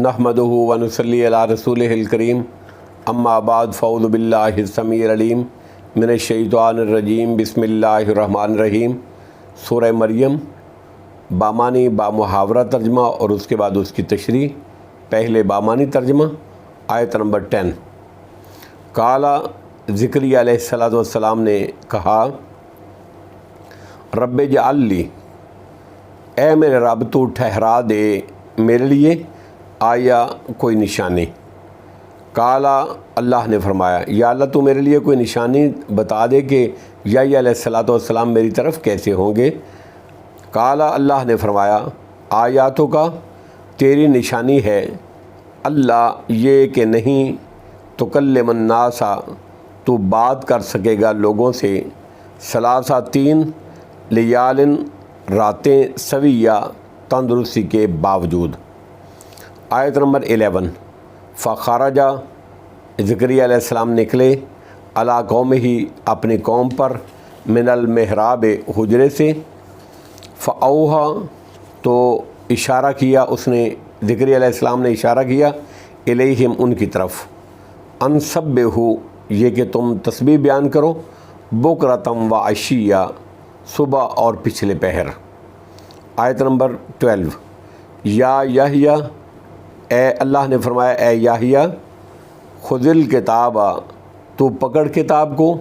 नहमदुहु व नुसल्ली अला रसूलिहिल करीम अम्मा बाद फ़ऊज़ु बिल्लाहि समीइल अलीम मिनश्शैतानिर रजीम बिस्मिल्लाहिर रहमानिर रहीम। सूरह मरियम बामानी बामुहावरा तर्जमा और उसके बाद उसकी तशरीह। पहले बामानी तर्जमा, आयत नंबर 10। काला ज़िक्रिया अलैहिस्सलातु वस्सलाम ने कहा, रब्बे जअल्ली, ए मेरे रब तू ठहरा दे मेरे लिए आया कोई निशानी। काला, अल्लाह ने फरमाया, या अल्लाह तू मेरे लिए कोई निशानी बता दे कि यहया अलैहिस्सलातु वस्सलाम मेरी तरफ कैसे होंगे। काला, अल्लाह ने फरमाया, आयातों का तेरी निशानी है अल्लाह ये कि नहीं तुकल्लिमन नासा, तू बात कर सकेगा लोगों से, सलासा 3 लियालिन रातें सविया तंदुरुस्ती के बावजूद। आयत नंबर 11। फ़खरजा, ज़िक्रिया अलैहिस्सलाम निकले, अला कौम ही अपनी कौम पर, मिनल महराब हुजरे से, फ़औहा तो इशारा किया उसने, ज़िक्रिया अलैहिस्सलाम ने इशारा किया, इलैहिम उनकी तरफ, अनसब्बिहु ये कि तुम तस्बीह बयान करो, बुकरतम व अशिया सुबह और पिछले पहर। आयत नंबर 12। या याहिया, ए अल्लाह ने फरमाया, ए याहिया खुज़िल किताबा, तू पकड़ किताब को,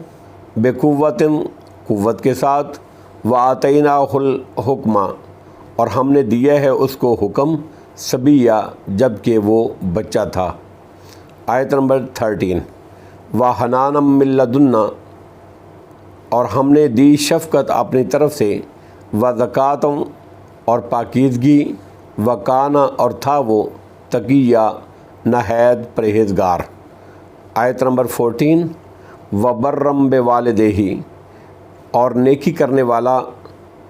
बेकुव्वतिन कुव्वत के साथ, व आतैनाहुल हुक्मा और हमने दिया है उसको हुक्म, सबिया जबकि वो बच्चा था। आयत नंबर 13। व हनानम मिन लदुन्ना और हमने दी शफ़क़त अपनी तरफ से, व ज़कातम और पाकीज़गी, व काना और था वो तकिया नहायत परहेज़गार। आयत नंबर 14। व बर्रम बेवालिदैहि और नेकी करने वाला,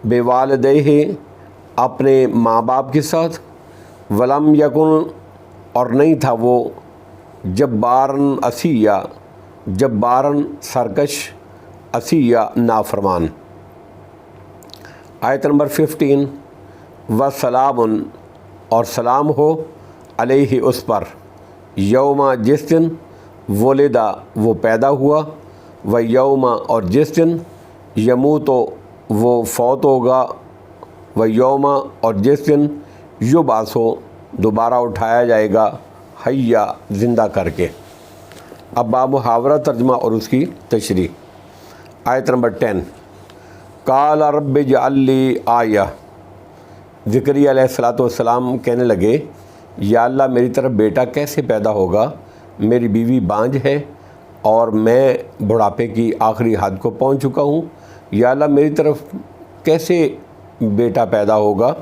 बेवालिदैहि अपने माँ बाप के साथ, वलम यकुन और नहीं था वो, जब्बारन असिया जब्बारन सरकश, असिया नाफरमान। आयत नंबर 15। व सलामुन और सलाम हो, अलैहि उस पर, यौमा जिस दिन, वलिदा वो पैदा हुआ, व यौमा और जिस दिन, यमूतो वो फौत होगा, व यौमा और जिस दिन, युबासो दोबारा उठाया जाएगा, हय्या ज़िंदा करके। अब बामुहावरा तर्जमा और उसकी तशरीह। आयत नंबर 10। काला रब्बि जअल्ली आया, ज़िक्रिया अलैहिस्सलातु वस्सलाम कहने लगे, या अल्लाह मेरी तरफ बेटा कैसे पैदा होगा, मेरी बीवी बांझ है और मैं बुढ़ापे की आखिरी हद को पहुंच चुका हूँ, या अल्लाह मेरी तरफ कैसे बेटा पैदा होगा।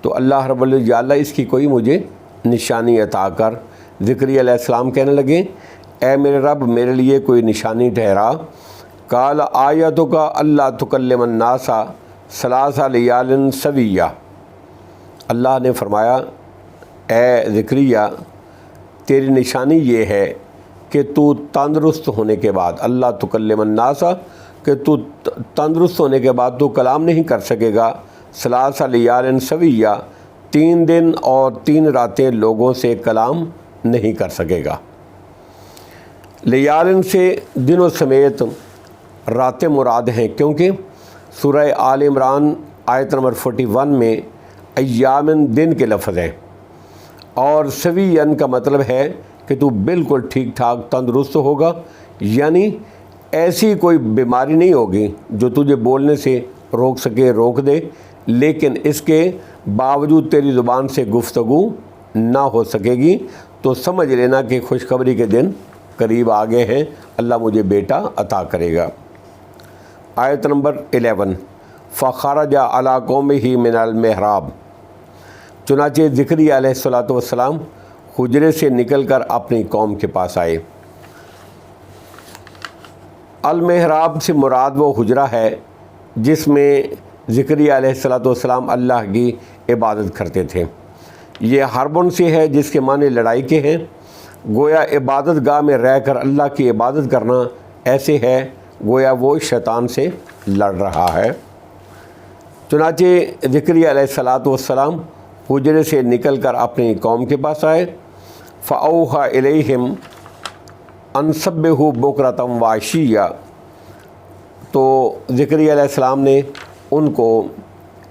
तो अल्लाह रब्बुल इज़्ज़त, या अल्लाह इसकी कोई मुझे निशानी अता कर। ज़िक्रिया अलैहिस्सलाम कहने लगे, ए मेरे रब मेरे लिए कोई निशानी ठहरा। काल आयतों का अल्लाह तुकल्लिमन नासा सलासा लियालिन सविया, अल्लाह ने फरमाया, ए ज़िक्रिया तेरी निशानी ये है कि तू तंदुरुस्त होने के बाद, अल्लाह तुकल्लिमन नासा कि तू तंदुरुस्त होने के बाद तू कलाम नहीं कर सकेगा, सलासा लियालिन सविया 3 दिन और 3 रातें लोगों से कलाम नहीं कर सकेगा। लियालिन से दिनों समेत रातें मुराद हैं, क्योंकि सूरह आल इमरान आयत नंबर 41 में अय्यामिन दिन के लफ्ज़ हैं, और सवियन का मतलब है कि तू बिल्कुल ठीक ठाक तंदुरुस्त होगा, यानी ऐसी कोई बीमारी नहीं होगी जो तुझे बोलने से रोक सके, रोक दे, लेकिन इसके बावजूद तेरी ज़ुबान से गुफ्तगू ना हो सकेगी। तो समझ लेना कि खुशखबरी के दिन करीब आ गए हैं, अल्लाह मुझे बेटा अता करेगा। आयत नंबर 11। फ़खरजा अला कौमिही मिनल महराब, चुनाचे ज़िक्रिया अलैहिस्सलातु वस्सलाम हुजरे से निकलकर अपनी कौम के पास आए। अल महराब से मुराद वो हुजरा है जिसमें ज़िक्रिया अलैहिस्सलातु वस्सलाम अल्लाह की इबादत करते थे। ये हरबुन से है जिसके माने लड़ाई के हैं। गोया इबादत गाह में रहकर अल्लाह की इबादत करना ऐसे है गोया वो शैतान से लड़ रहा है। चुनाचे ज़िक्रिया अलैहिस्सलातु वस्सलाम हुजरे से निकल कर अपनी कौम के पास आए। फ़अौहा इलैहिम अन सब्बिहू बुकरतम वाशिया, तो ज़करिया अलैहिस्सलाम ने उनको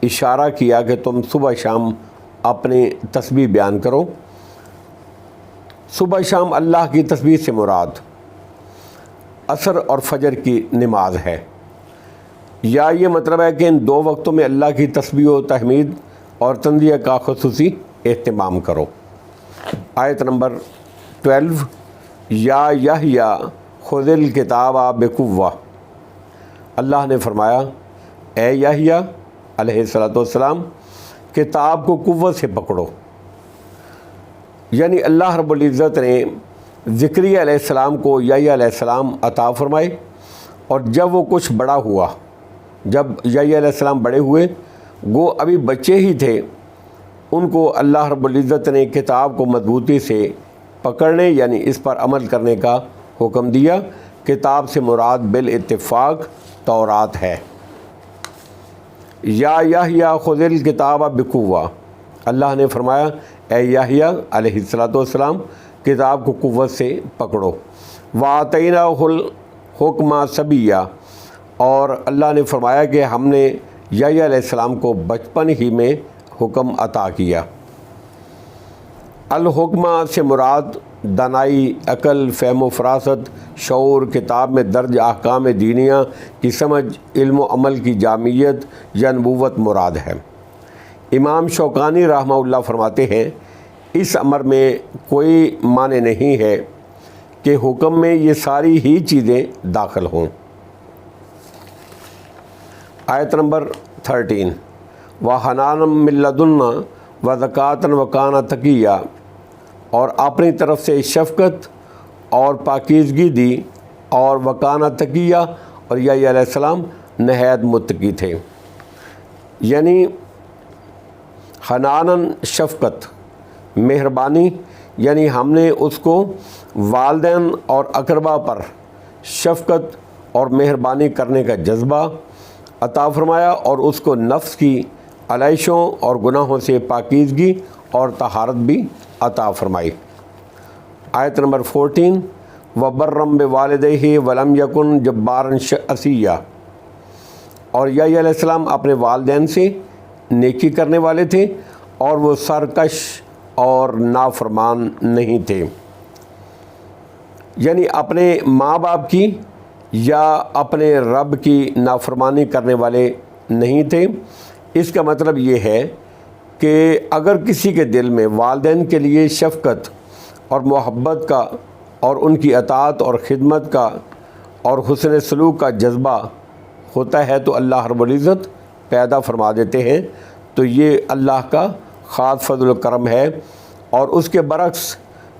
इशारा किया कि तुम सुबह शाम अपनी तस्बीह बयान करो। सुबह शाम अल्लाह की तस्बीह से मुराद असर और फजर की नमाज है, या ये मतलब है कि इन दो वक्तों में अल्लाह की तस्बीह व तहमीद और तंज़िया का खुसूसी एहतमाम करो। आयत नंबर 12, या यहया खुज़िल किताबा बिकुव्वा, अल्लाह ने फरमाया ए यहया अलैहिस्सलातु वस्सलाम, किताब को कुव्वत से पकड़ो। यानी अल्लाह रब्बुल इज़्ज़त ने ज़करिया अलैहिस्सलाम को यहया अलैहिस्सलाम अता फ़रमाए, और जब वो कुछ बड़ा हुआ, जब यहया अलैहिस्सलाम बड़े हुए, वो अभी बच्चे ही थे, उनको अल्लाह रब्बुल इज़्ज़त ने किताब को मजबूती से पकड़ने यानी इस पर अमल करने का हुक्म दिया। किताब से मुराद बिल इत्तिफ़ाक़ तौरात है। या यहया खुज़िल किताब बिकुव्वा, अल्लाह ने फरमाया ए यहया अलैहिस्सलातु वस्सलाम, किताब को कुव्वत से पकड़ो। वातैनाहुल हुक्मा सबिया, और अल्लाह ने फरमाया कि हमने यहया अलैहिस्सलाम को बचपन ही में हुक्म अता किया। अल हुक्मा से मुराद दानाई, अकल, फ़हम फ़रासत, शऊर, किताब में दर्ज अहकाम दीनिया की समझ, इल्म व अमल की जामियत या नबूवत मुराद है। इमाम शौकानी रहमहुल्लाह फरमाते हैं इस अमर में कोई माने नहीं है कि हुक्म में ये सारी ही चीज़ें दाखिल हों। आयत नंबर 13, व हनानम मिल्लदुन्ना व ज़कातन व काना तकिया, और अपनी तरफ से शफ़क़त और पाकीज़गी दी, और वकाना तकिया, और यहया अलैहिस्सलाम नहायत मुत्तकी थे। यानी हनानन शफ़क़त, मेहरबानी, यानी हमने उसको वालिदैन और अक़रबा पर शफ़क़त और मेहरबानी करने का जज्बा अता फ़रमाया, और उसको नफ्स की अलैशों और गुनाहों से पाकीज़गी और तहारत भी अता फ़रमाई। आयत नंबर 14, व बर्रम बिवालिदैहि वलम यकुन जब्बारन असिया, और यहया अलैहिस्सलाम अपने वालिदैन से नेकी करने वाले थे, और वो सरकश और नाफरमान नहीं थे। यानी अपने माँ बाप की या अपने रब की नाफरमानी करने वाले नहीं थे। इसका मतलब ये है कि अगर किसी के दिल में वालिदैन के लिए शफ़क़त और मोहब्बत का और उनकी अताअत और ख़िदमत का और हुस्न सलूक का जज्बा होता है तो अल्लाह रब्बुल इज़्ज़त पैदा फरमा देते हैं। तो ये अल्लाह का ख़ास फ़ज़ल करम है, और उसके बरक्स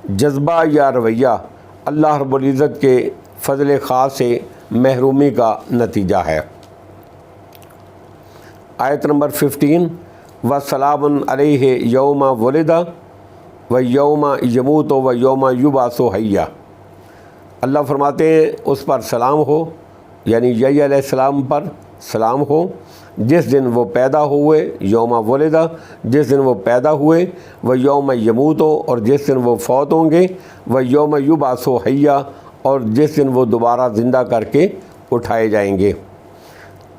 जज्बा या रवैया अल्लाह रब्बुल इज़्ज़त के फ़ज़ल ख़ास से महरूमी का नतीजा है। आयत नंबर 15, व सलामुन अलैहि यौमा वुलिदा व यौमा यमूतो व यौमा युबासो हय्या, अल्लाह फरमाते हैं उस पर सलाम हो, यानी यहया अलैहिस्सलाम पर सलाम हो जिस दिन वो पैदा हुए, यौमा वुलिदा जिस दिन वो पैदा हुए, व यौमा यमूतो और जिस दिन वो फौत होंगे, व यौमा युबासो हय्या और जिस दिन वो दोबारा ज़िंदा करके उठाए जाएंगे।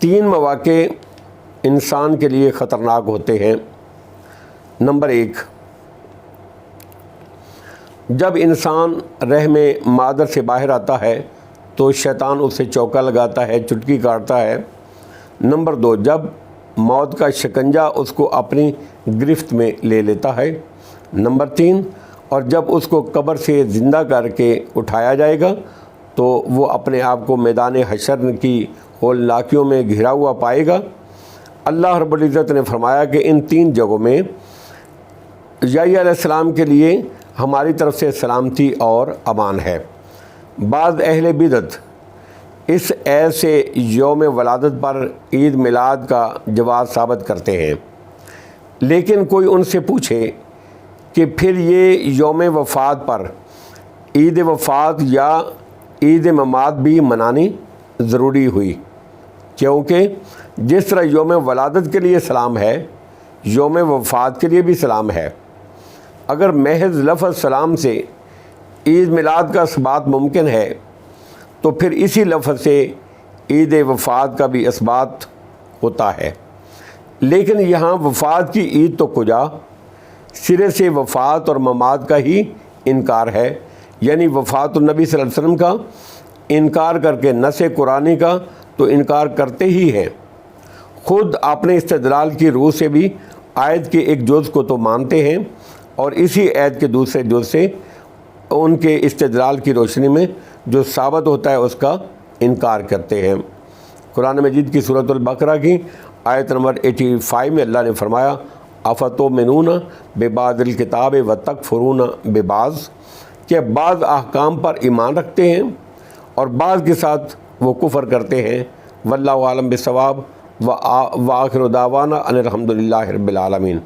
3 मौक़े इंसान के लिए ख़तरनाक होते हैं। नंबर 1, जब इंसान रहम मादर से बाहर आता है तो शैतान उसे चौका लगाता है, चुटकी काटता है। नंबर 2, जब मौत का शिकंजा उसको अपनी गिरफ्त में ले लेता है। नंबर 3, और जब उसको कब्र से ज़िंदा करके उठाया जाएगा तो वो अपने आप को मैदान हशर की होलनाकियों में घिरा हुआ पाएगा। अल्लाह रब्बुल इज़्ज़त ने फरमाया कि इन 3 जगहों में यहया अलैहिस्सलाम के लिए हमारी तरफ से सलामती और अमान है। बाज़ अहले बिदअत इस ऐसे यौम वलादत पर ईद मिलाद का जवाब साबित करते हैं, लेकिन कोई उनसे पूछे कि फिर ये यौम वफ़ात पर ईद वफ़ात या ईद ममात भी मनानी ज़रूरी हुई, क्योंकि जिस तरह यौम वलादत के लिए सलाम है, यौम वफ़ात के लिए भी सलाम है। اگر محض لفظ سلام سے عید میلاد کا اثبات ممکن ہے تو پھر اسی لفظ سے عید وفات کا بھی اثبات ہوتا ہے۔ لیکن یہاں وفات کی عید تو کجا، سرے سے وفات اور ممات کا ہی انکار ہے، یعنی وفات النبی صلی اللہ علیہ وسلم کا انکار کر کے نص قرآنی کا تو انکار کرتے ہی ہیں۔ خود اپنے استدلال کی روح سے بھی آیت کے ایک جز کو تو مانتے ہیں اور اسی آیت کے دوسرے جز سے ان کے استدلال کی روشنی میں جو ثابت ہوتا ہے اس کا انکار کرتے ہیں۔ قرآن مجید کی سورۃ البقرہ کی آیت نمبر 85 میں اللہ نے فرمایا افتؤمنون ببعض الکتاب وتکفرون ببعض، کہ بعض احکام پر ایمان رکھتے ہیں اور بعض کے ساتھ وہ کفر کرتے ہیں۔ واللہ اعلم بالصواب وآخر دعوانا ان الحمد للہ رب العالمین۔